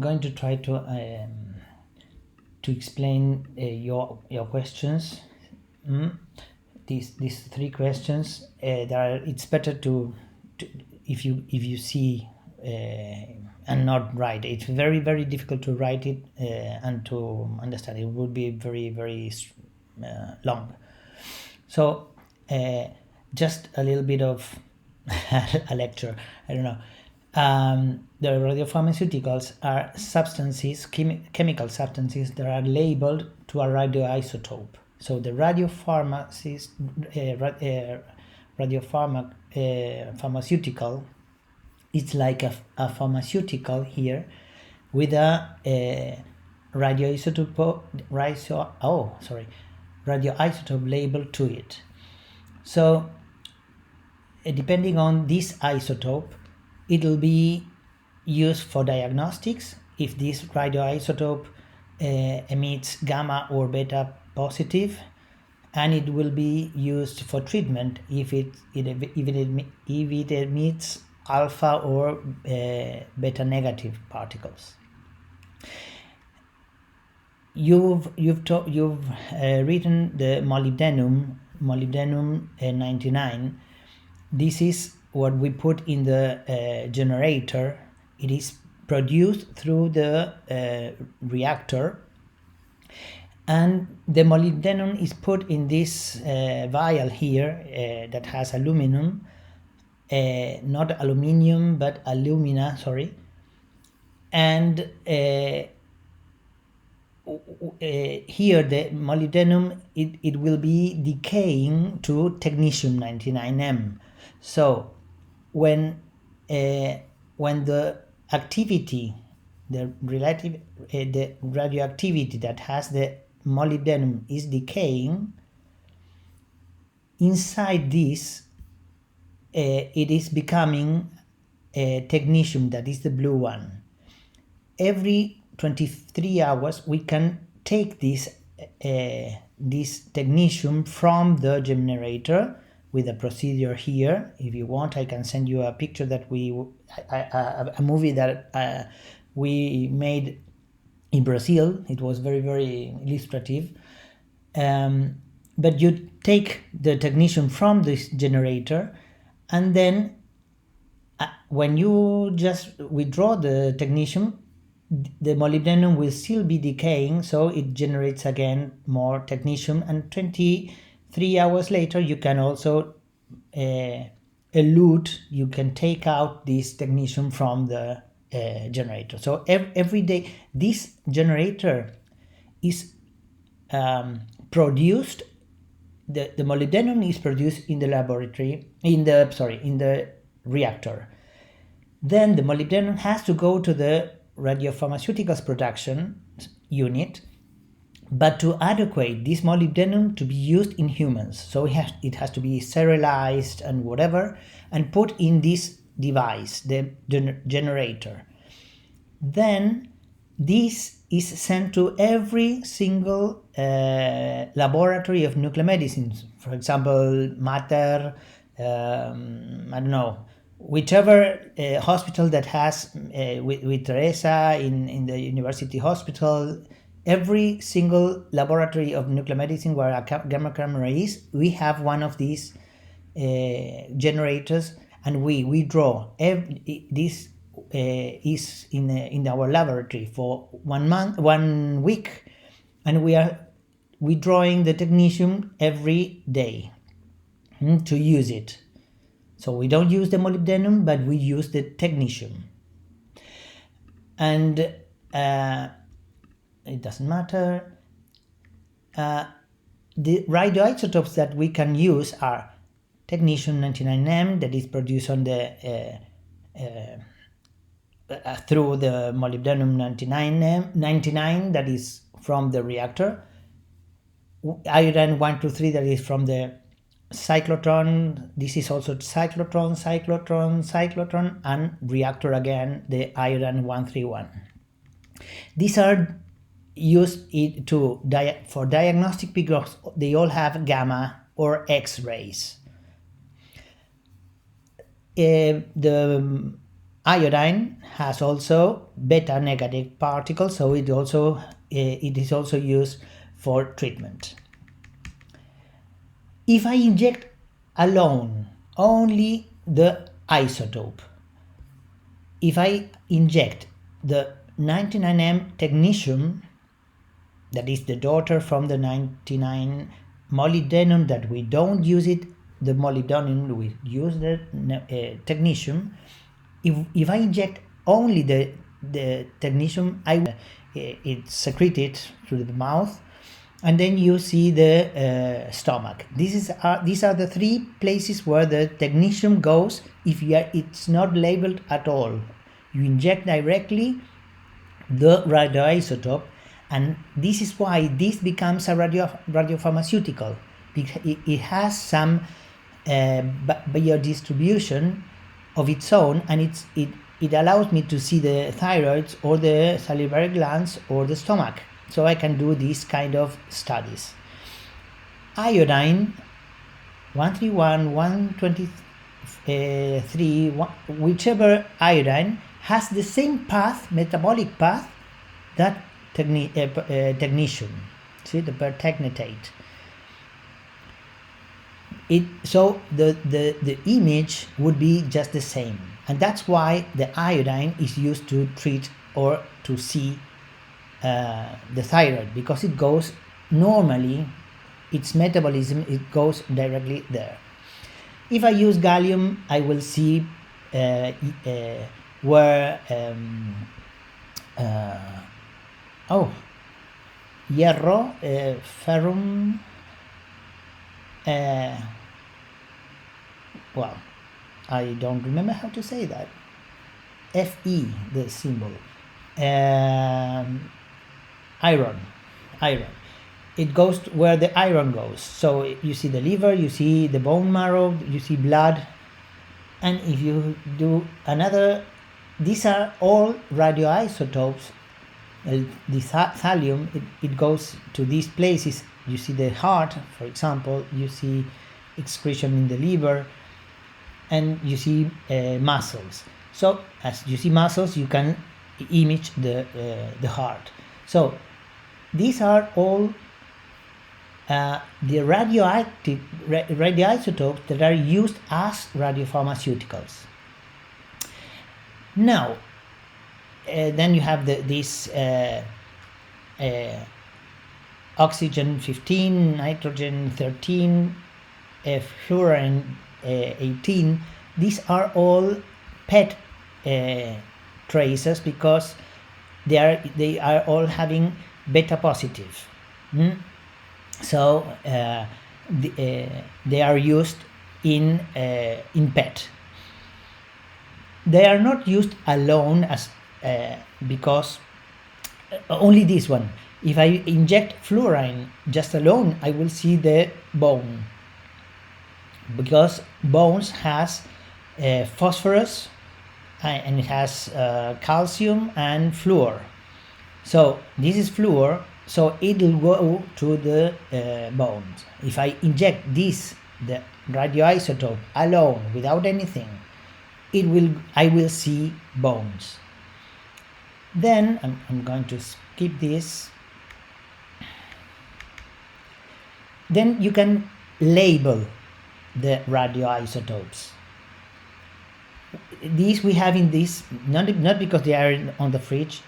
going to try to explain your questions. These three questions. It's better to if you see and not write. It's very, very difficult to write it and to understand. It would be very, very long. So just a little bit of a lecture. I don't know. The radiopharmaceuticals are substances, chemical substances that are labeled to a radioisotope. So the radiopharmaceutical, it's like a pharmaceutical here with a radioisotope label to it. So depending on this isotope, it will be used for diagnostics if this radioisotope emits gamma or beta positive, and it will be used for treatment if it emits alpha or beta negative particles. You've written the molybdenum 99. This is what we put in the generator. It is produced through the reactor, and the molybdenum is put in this vial here that has aluminum, not aluminium but alumina, sorry, and here the molybdenum it will be decaying to technecium 99M. So when the activity, the radioactivity that has the molybdenum is decaying, inside this it is becoming technetium, that is the blue one. Every 23 hours we can take this technetium from the generator with a procedure here. If you want, I can send you a picture that a movie that we made in Brazil. It was very, very illustrative. But you take the technetium from this generator, and then when you just withdraw the technetium, the molybdenum will still be decaying, so it generates again more technetium, and 23 hours later you can also elute, you can take out this technetium from the generator. So every day this generator is produced, the molybdenum is produced in the laboratory, in the reactor. Then the molybdenum has to go to the radiopharmaceuticals production unit, but to adequate this molybdenum to be used in humans, so it has to be sterilized and whatever, and put in this device, the generator. Then this is sent to every single laboratory of nuclear medicine, for example, Mater, I don't know, whichever hospital that has with Teresa in the university hospital, every single laboratory of nuclear medicine where a gamma camera is, we have one of these generators, and we draw this is in our laboratory for 1 week, and we drawing the technetium every day to use it. So we don't use the molybdenum, but we use the technetium. And it doesn't matter. The radioisotopes that we can use are technetium 99M, that is produced on the through the molybdenum 99, that is from the reactor. Iodine 123, that is from the cyclotron. This is also cyclotron, and reactor again, the iodine 131. These are used for diagnostic because they all have gamma or X-rays. The Iodine has also beta negative particles, so it is also used for treatment. If I inject alone only the isotope, if I inject the 99M technetium, that is the daughter from the 99 molybdenum that we don't use it, the molybdenum, we use the technetium. If I inject only the technetium, it's secreted through the mouth, and then you see the stomach. These are the three places where the technetium goes if it's not labeled at all. You inject directly the radioisotope, and this is why this becomes a radiopharmaceutical, because it has some biodistribution of its own, and it allows me to see the thyroids or the salivary glands or the stomach, so I can do these kind of studies. Iodine 131, 123, whichever iodine has the same path, metabolic path, that technetium, see, the pertechnetate. So the image would be just the same, and that's why the iodine is used to treat or to see the thyroid, because it goes normally, its metabolism, it goes directly there. If I use gallium, I will see where hierro, ferrum, well, I don't remember how to say that. Fe, the symbol. Iron. It goes where the iron goes. So you see the liver, you see the bone marrow, you see blood. And if you do another, these are all radioisotopes. The thallium, it goes to these places. You see the heart, for example, you see excretion in the liver, and you see muscles. So as you see muscles, you can image the heart. So these are all the radioisotopes that are used as radiopharmaceuticals. Now, then you have this oxygen 15, nitrogen 13, fluorine 18. These are all PET traces, because they are all having beta positive. So they are used in PET. They are not used alone as because only this one. If I inject fluorine just alone, I will see the bone, because bones has phosphorus and it has calcium and fluor. So this is fluor, so it will go to the bones. If I inject the radioisotope alone without anything, I will see bones. Then I'm going to skip this. Then you can label the radioisotopes. These we have in this, not because they are in the fridge,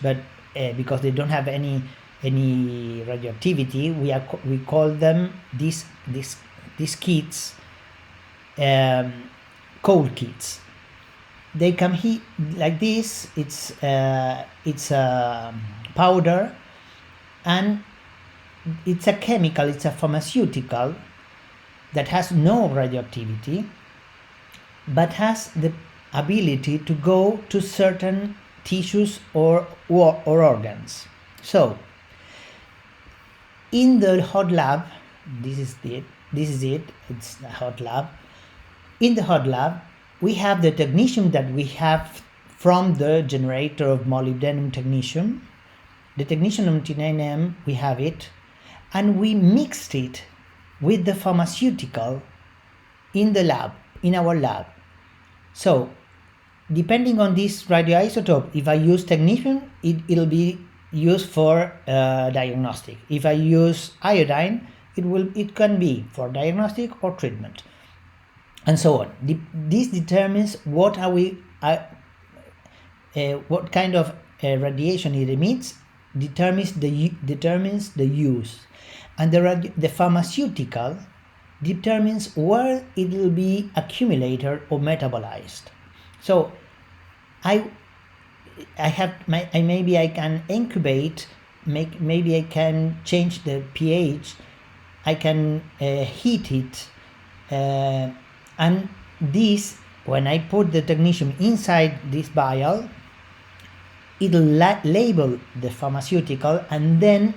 but because they don't have any radioactivity. We call them these kits cold kits. They come here like this. It's a powder, and it's a chemical, it's a pharmaceutical that has no radioactivity, but has the ability to go to certain tissues or organs. So in the hot lab, this is it, it's a hot lab. In the hot lab, we have the technetium that we have from the generator of molybdenum technetium. The technetium 99M, we have it, and we mixed it with the pharmaceutical in the lab, in our lab. So depending on this radioisotope, if I use technetium, it'll be used for diagnostic. If I use iodine, it can be for diagnostic or treatment, and so on. This determines what kind of radiation it emits, determines the use, and the pharmaceutical determines where it will be accumulated or metabolized. So maybe I can incubate, maybe I can change the pH, I can heat it, and this, when I put the technetium inside this vial, it'll label the pharmaceutical, and then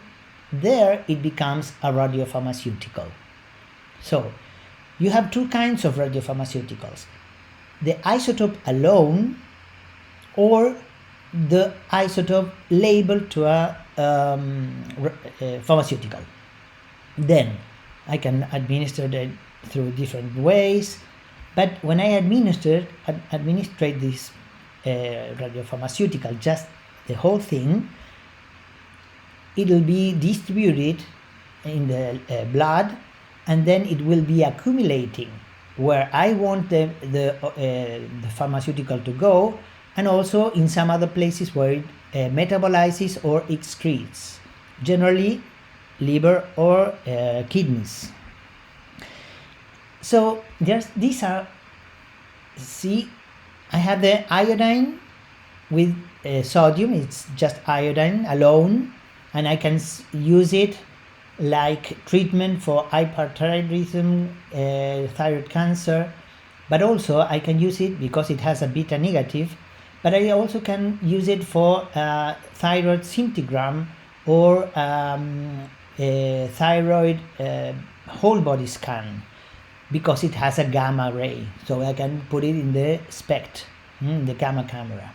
there it becomes a radiopharmaceutical. So you have two kinds of radiopharmaceuticals: the isotope alone, or the isotope labeled to a pharmaceutical. Then I can administer it through different ways, but when I administrate this radiopharmaceutical, just the whole thing, it will be distributed in the blood, and then it will be accumulating where I want the pharmaceutical to go, and also in some other places where it metabolizes or excretes, generally liver or kidneys. So these are, see, I have the iodine with sodium, it's just iodine alone, and I can use it like treatment for hyperthyroidism, thyroid cancer, but also I can use it because it has a beta negative, but I also can use it for thyroid scintigram or thyroid whole body scan, because it has a gamma ray, so I can put it in the SPECT, the gamma camera.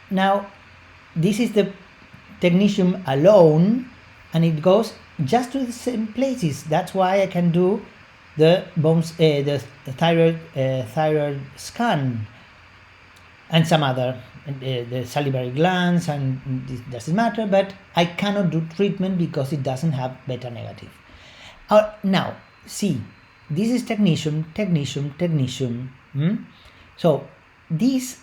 Now this is the technetium alone, and it goes just to the same places. That's why I can do the bones, the thyroid scan, and some other, the salivary glands, and this doesn't matter. But I cannot do treatment because it doesn't have beta negative. Now see, this is technetium. So this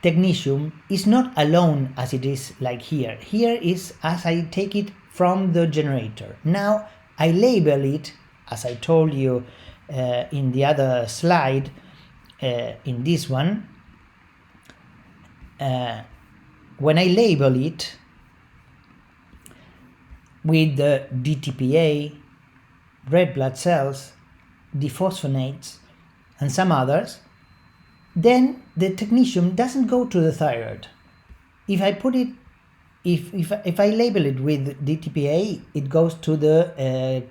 technetium is not alone as it is like here. Here is as I take it from the generator. Now I label it, as I told you in the other slide, in this one. When I label it with the DTPA, red blood cells, diphosphonates, and some others, then the technetium doesn't go to the thyroid. If I put it, if I label it with DTPA, it goes to the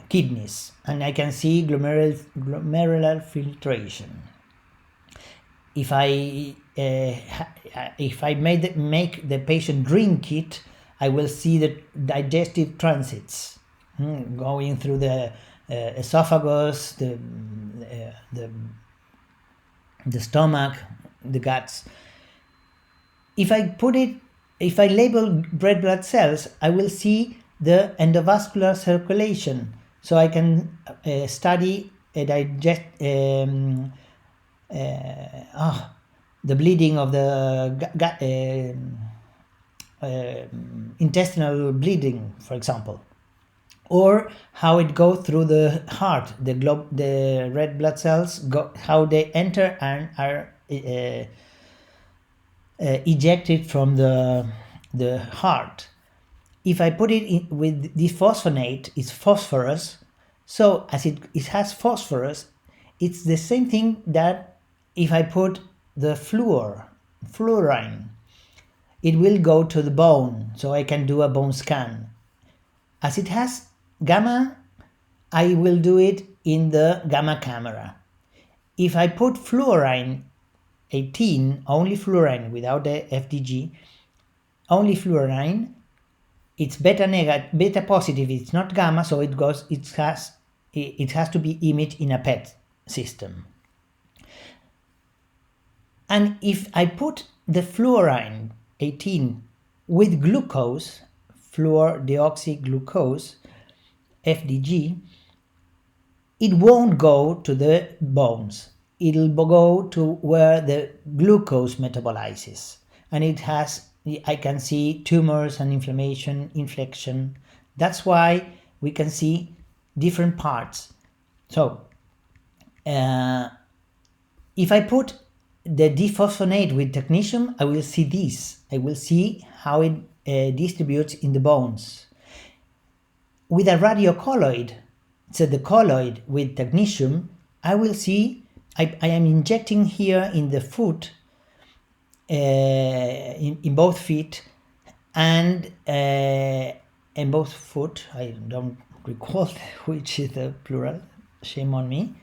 kidneys, and I can see glomerular filtration. If I make the patient drink it, I will see the digestive transits going through the esophagus, the stomach, the guts. If I label red blood cells, I will see the endovascular circulation, so I can study the bleeding of the intestinal bleeding, for example, or how it goes through the heart. The red blood cells how they enter and are ejected from the heart. If I put it in with this phosphonate, it's phosphorus. So as it has phosphorus, it's the same thing that if I put the fluorine, it will go to the bone, so I can do a bone scan. As it has gamma, I will do it in the gamma camera. If I put fluorine 18, only fluorine without the FDG, only fluorine, it's beta positive, it's not gamma, so it has to be imaged in a PET system. And if I put the fluorine 18 with glucose, fluorodeoxyglucose, FDG, it won't go to the bones. It'll go to where the glucose metabolizes. And it has, I can see tumors and inflammation, infection. That's why we can see different parts. So, if I put the diphosphonate with technetium, I will see this. I will see how it distributes in the bones. With a radiocolloid, so the colloid with technetium, I will see, I am injecting here in the foot, in both feet, and in both foot, I don't recall which is the plural, shame on me,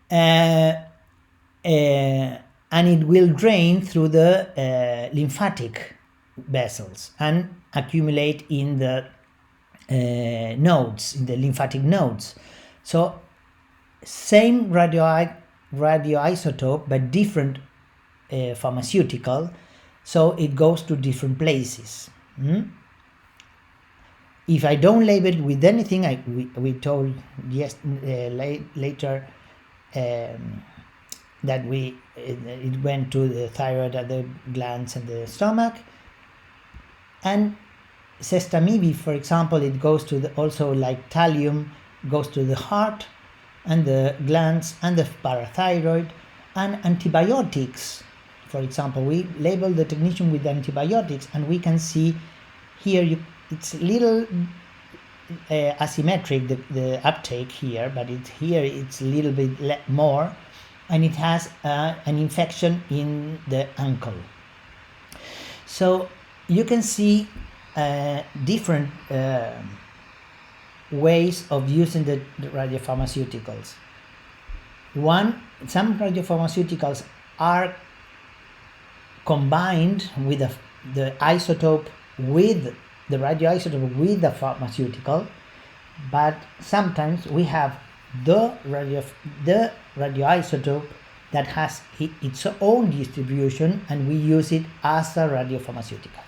and it will drain through the lymphatic vessels and accumulate in the nodes, in the lymphatic nodes. So same radioisotope but different pharmaceutical, so it goes to different places. If I don't label it with anything, we told later that it went to the thyroid, the glands, and the stomach. And sestamibi, for example, it goes to also like thallium, goes to the heart and the glands and the parathyroid. And antibiotics, for example, we label the technetium with antibiotics, and we can see here it's a little asymmetric, the uptake here, but here it's a little bit more, and it has an infection in the ankle. So you can see different ways of using the radiopharmaceuticals. Some radiopharmaceuticals are combined with the isotope, with the radioisotope, with the pharmaceutical, but sometimes we have the radioisotope that has its own distribution, and we use it as a radiopharmaceutical.